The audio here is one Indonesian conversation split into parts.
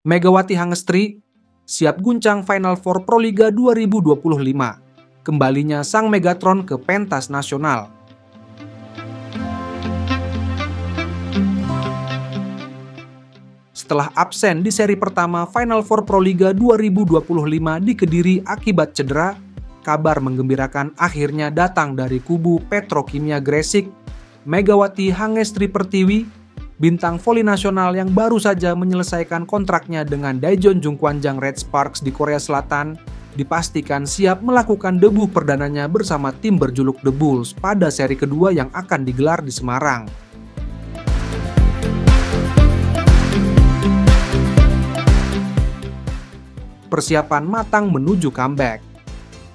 Megawati Hangestri siap guncang Final Four Proliga 2025. Kembalinya sang Megatron ke pentas nasional. Setelah absen di seri pertama Final Four Proliga 2025 di Kediri akibat cedera, kabar menggembirakan akhirnya datang dari kubu Petrokimia Gresik. Megawati Hangestri Pertiwi, bintang voli nasional yang baru saja menyelesaikan kontraknya dengan Daejeon Jungkwanjang Red Sparks di Korea Selatan, dipastikan siap melakukan debu perdananya bersama tim berjuluk The Bulls pada seri kedua yang akan digelar di Semarang. Persiapan matang menuju comeback.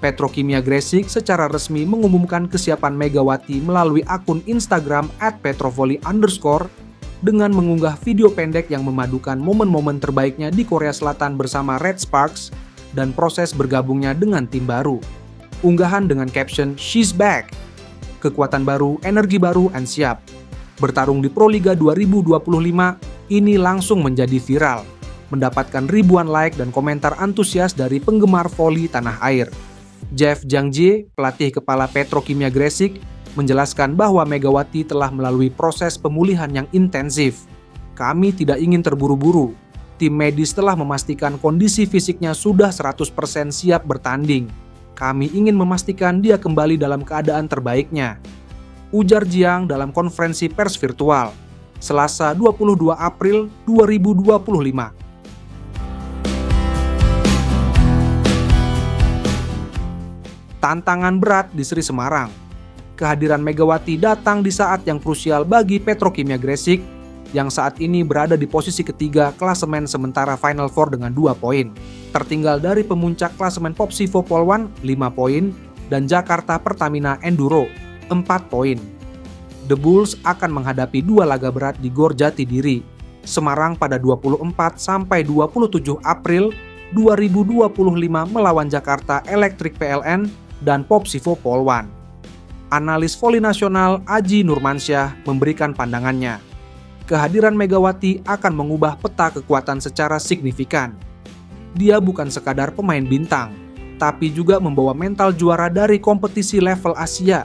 Petrokimia Gresik secara resmi mengumumkan kesiapan Megawati melalui akun Instagram @petrovoli_ dengan mengunggah video pendek yang memadukan momen-momen terbaiknya di Korea Selatan bersama Red Sparks dan proses bergabungnya dengan tim baru. Unggahan dengan caption "She's back", kekuatan baru, energi baru, and siap. Bertarung di Proliga 2025 ini langsung menjadi viral, mendapatkan ribuan like dan komentar antusias dari penggemar voli tanah air. Jeff Jangjie, pelatih kepala Petrokimia Gresik, menjelaskan bahwa Megawati telah melalui proses pemulihan yang intensif. Kami tidak ingin terburu-buru. Tim medis telah memastikan kondisi fisiknya sudah 100% siap bertanding. Kami ingin memastikan dia kembali dalam keadaan terbaiknya, ujar Jiang dalam konferensi pers virtual, Selasa 22 April 2025. Tantangan berat di Seri Semarang. Kehadiran Megawati datang di saat yang krusial bagi Petrokimia Gresik yang saat ini berada di posisi ketiga klasemen sementara Final Four dengan 2 poin. Tertinggal dari pemuncak klasemen Popsivo Polwan 5 poin dan Jakarta Pertamina Enduro 4 poin. The Bulls akan menghadapi 2 laga berat di Gor Jatidiri, Semarang pada 24 sampai 27 April 2025 melawan Jakarta Electric PLN dan Popsivo Polwan. Analis voli nasional Aji Nurmansyah memberikan pandangannya. Kehadiran Megawati akan mengubah peta kekuatan secara signifikan. Dia bukan sekadar pemain bintang, tapi juga membawa mental juara dari kompetisi level Asia.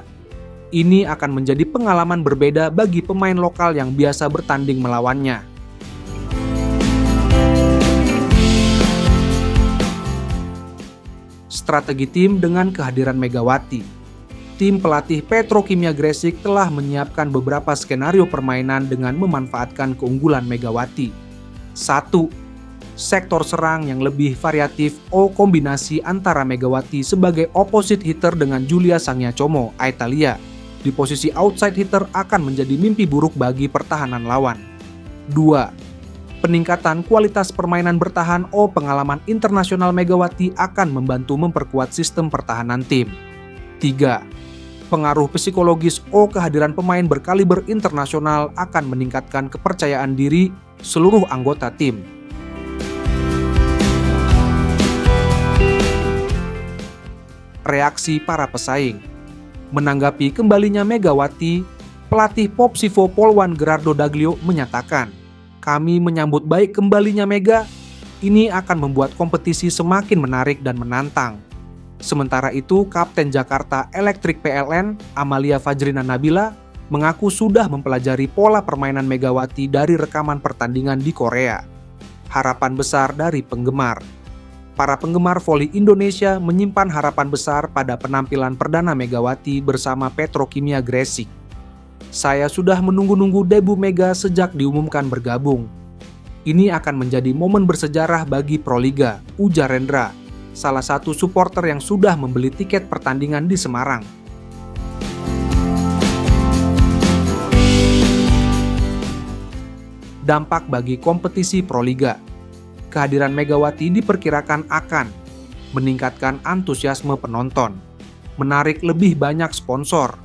Ini akan menjadi pengalaman berbeda bagi pemain lokal yang biasa bertanding melawannya. Strategi tim dengan kehadiran Megawati. Tim pelatih Petrokimia Gresik telah menyiapkan beberapa skenario permainan dengan memanfaatkan keunggulan Megawati. 1. Sektor serang yang lebih variatif kombinasi antara Megawati sebagai opposite hitter dengan Julia Sangyacomo, Italia. Di posisi outside hitter akan menjadi mimpi buruk bagi pertahanan lawan. 2. Peningkatan kualitas permainan bertahan pengalaman internasional Megawati akan membantu memperkuat sistem pertahanan tim. 3. Pengaruh psikologis kehadiran pemain berkaliber internasional akan meningkatkan kepercayaan diri seluruh anggota tim. Reaksi para pesaing. Menanggapi kembalinya Megawati, pelatih Popsivo Polwan Gerardo Daglio menyatakan, "Kami menyambut baik kembalinya Mega. Ini akan membuat kompetisi semakin menarik dan menantang." Sementara itu, Kapten Jakarta Electric PLN, Amalia Fajrina Nabila, mengaku sudah mempelajari pola permainan Megawati dari rekaman pertandingan di Korea. Harapan besar dari penggemar. Para penggemar voli Indonesia menyimpan harapan besar pada penampilan perdana Megawati bersama Petrokimia Gresik. "Saya sudah menunggu-nunggu debu Mega sejak diumumkan bergabung. Ini akan menjadi momen bersejarah bagi Proliga," ujar Rendra, salah satu supporter yang sudah membeli tiket pertandingan di Semarang. Dampak bagi kompetisi Proliga. Kehadiran Megawati diperkirakan akan meningkatkan antusiasme penonton, menarik lebih banyak sponsor,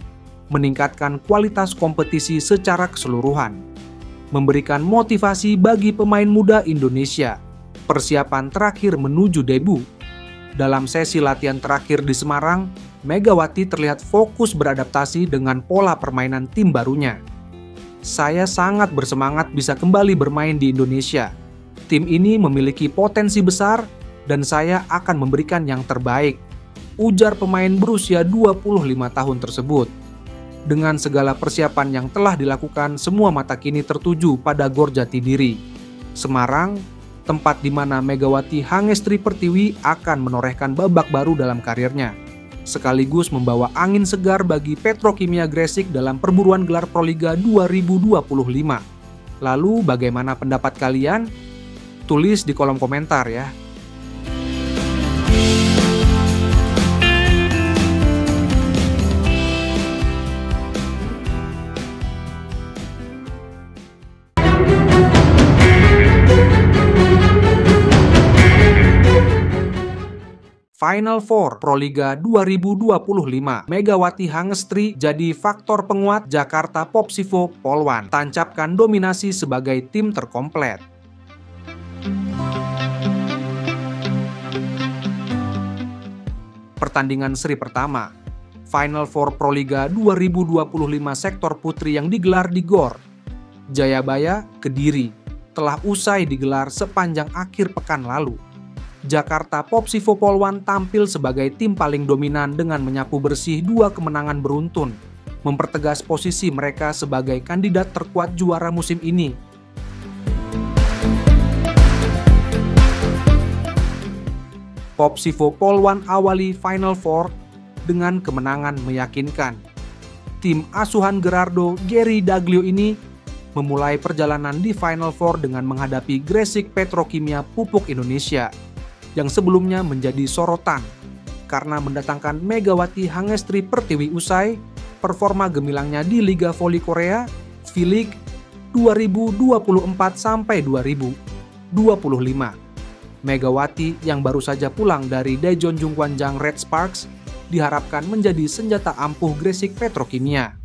meningkatkan kualitas kompetisi secara keseluruhan, memberikan motivasi bagi pemain muda Indonesia, persiapan terakhir menuju debu. Dalam sesi latihan terakhir di Semarang, Megawati terlihat fokus beradaptasi dengan pola permainan tim barunya. "Saya sangat bersemangat bisa kembali bermain di Indonesia. Tim ini memiliki potensi besar dan saya akan memberikan yang terbaik, ujar pemain berusia 25 tahun tersebut. Dengan segala persiapan yang telah dilakukan, semua mata kini tertuju pada Gor Jatidiri, Semarang, tempat di mana Megawati Hangestri Pertiwi akan menorehkan babak baru dalam karirnya, sekaligus membawa angin segar bagi Petrokimia Gresik dalam perburuan gelar Proliga 2025. Lalu bagaimana pendapat kalian? Tulis di kolom komentar ya. Final Four Proliga 2025, Megawati Hangestri jadi faktor penguat Jakarta Popsivo Polwan, tancapkan dominasi sebagai tim terkomplet. Pertandingan seri pertama, Final Four Proliga 2025 sektor putri yang digelar di Gor Jayabaya, Kediri, telah usai digelar sepanjang akhir pekan lalu. Jakarta Popsivo Polwan tampil sebagai tim paling dominan dengan menyapu bersih 2 kemenangan beruntun, mempertegas posisi mereka sebagai kandidat terkuat juara musim ini. Popsivo Polwan awali Final Four dengan kemenangan meyakinkan. Tim asuhan Gerardo Geri Daglio ini memulai perjalanan di Final Four dengan menghadapi Gresik Petrokimia Pupuk Indonesia, yang sebelumnya menjadi sorotan karena mendatangkan Megawati Hangestri Pertiwi usai performa gemilangnya di Liga Voli Korea V-League 2024-2025. Megawati yang baru saja pulang dari Daejeon Jungkwanjang Red Sparks diharapkan menjadi senjata ampuh Gresik Petrokimia.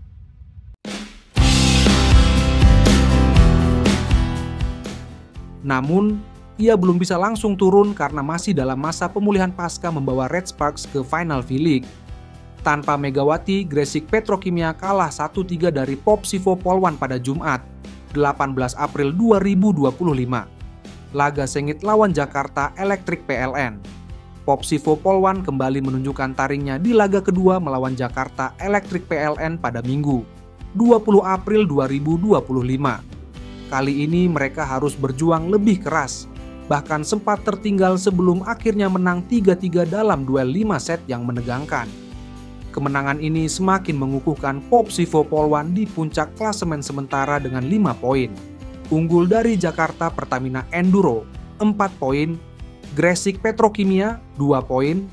Namun, ia belum bisa langsung turun karena masih dalam masa pemulihan pasca membawa Red Sparks ke final V-League. Tanpa Megawati, Gresik Petrokimia kalah 1-3 dari Popsivo Polwan pada Jumat, 18 April 2025. Laga sengit lawan Jakarta Electric PLN. Popsivo Polwan kembali menunjukkan taringnya di laga kedua melawan Jakarta Electric PLN pada Minggu, 20 April 2025. Kali ini mereka harus berjuang lebih keras, bahkan sempat tertinggal sebelum akhirnya menang 3-3 dalam duel 5 set yang menegangkan. Kemenangan ini semakin mengukuhkan Popsivo Polwan di puncak klasemen sementara dengan 5 poin. Unggul dari Jakarta Pertamina Enduro 4 poin, Gresik Petrokimia 2 poin,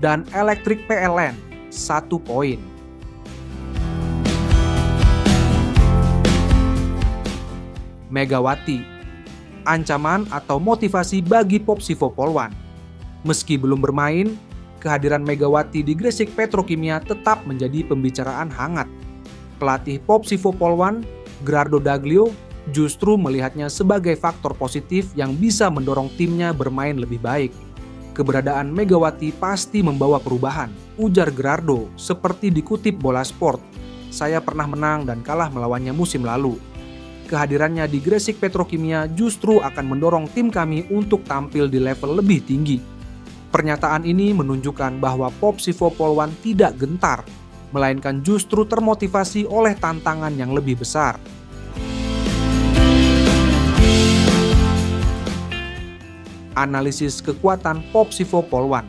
dan Electric PLN 1 poin. Megawati, ancaman atau motivasi bagi Popsivo Polwan. Meski belum bermain, kehadiran Megawati di Gresik Petrokimia tetap menjadi pembicaraan hangat. Pelatih Popsivo Polwan, Gerardo Daglio, justru melihatnya sebagai faktor positif yang bisa mendorong timnya bermain lebih baik. Keberadaan Megawati pasti membawa perubahan, ujar Gerardo, seperti dikutip Bola Sport. Saya pernah menang dan kalah melawannya musim lalu. Kehadirannya di Gresik Petrokimia justru akan mendorong tim kami untuk tampil di level lebih tinggi. Pernyataan ini menunjukkan bahwa Popsivo Polwan tidak gentar, melainkan justru termotivasi oleh tantangan yang lebih besar. Analisis kekuatan Popsivo Polwan.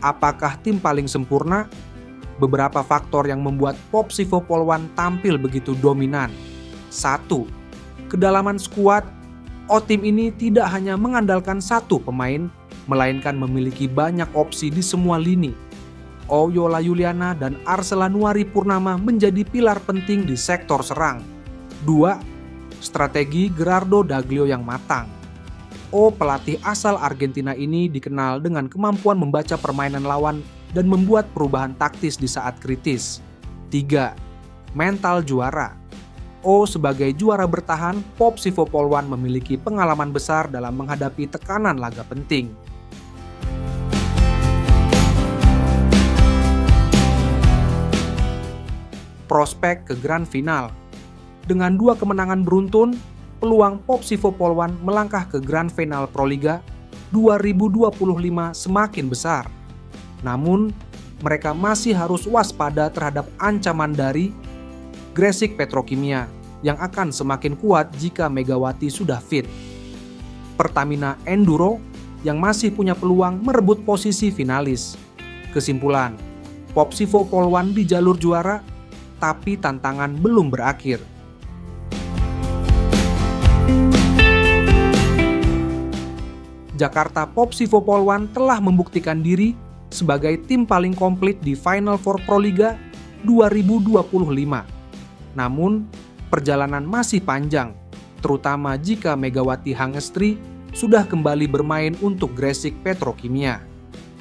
Apakah tim paling sempurna? Beberapa faktor yang membuat Popsivo Polwan tampil begitu dominan. 1. Kedalaman skuad. Tim ini tidak hanya mengandalkan satu pemain, melainkan memiliki banyak opsi di semua lini. Yola Yuliana dan Arsela Nuari Purnama menjadi pilar penting di sektor serang. 2. Strategi Gerardo Daglio yang matang. Pelatih asal Argentina ini dikenal dengan kemampuan membaca permainan lawan dan membuat perubahan taktis di saat kritis. 3. Mental juara. Sebagai juara bertahan, Popsivo Polwan memiliki pengalaman besar dalam menghadapi tekanan laga penting. Prospek ke Grand Final. Dengan 2 kemenangan beruntun, peluang Popsivo Polwan melangkah ke Grand Final Proliga 2025 semakin besar. Namun, mereka masih harus waspada terhadap ancaman dari Gresik Petrokimia yang akan semakin kuat jika Megawati sudah fit. Pertamina Enduro yang masih punya peluang merebut posisi finalis. Kesimpulan, Popsivo Polwan di jalur juara, tapi tantangan belum berakhir. Jakarta Popsivo Polwan telah membuktikan diri sebagai tim paling komplit di Final Four Proliga 2025. Namun, perjalanan masih panjang, terutama jika Megawati Hangestri sudah kembali bermain untuk Gresik Petrokimia.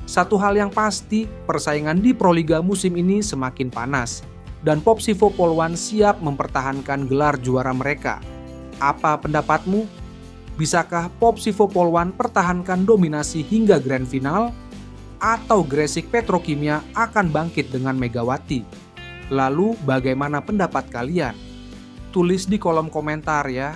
Satu hal yang pasti, persaingan di Proliga musim ini semakin panas, dan Popsivo Polwan siap mempertahankan gelar juara mereka. Apa pendapatmu? Bisakah Popsivo Polwan pertahankan dominasi hingga Grand Final? Atau Gresik Petrokimia akan bangkit dengan Megawati? Lalu bagaimana pendapat kalian? Tulis di kolom komentar ya.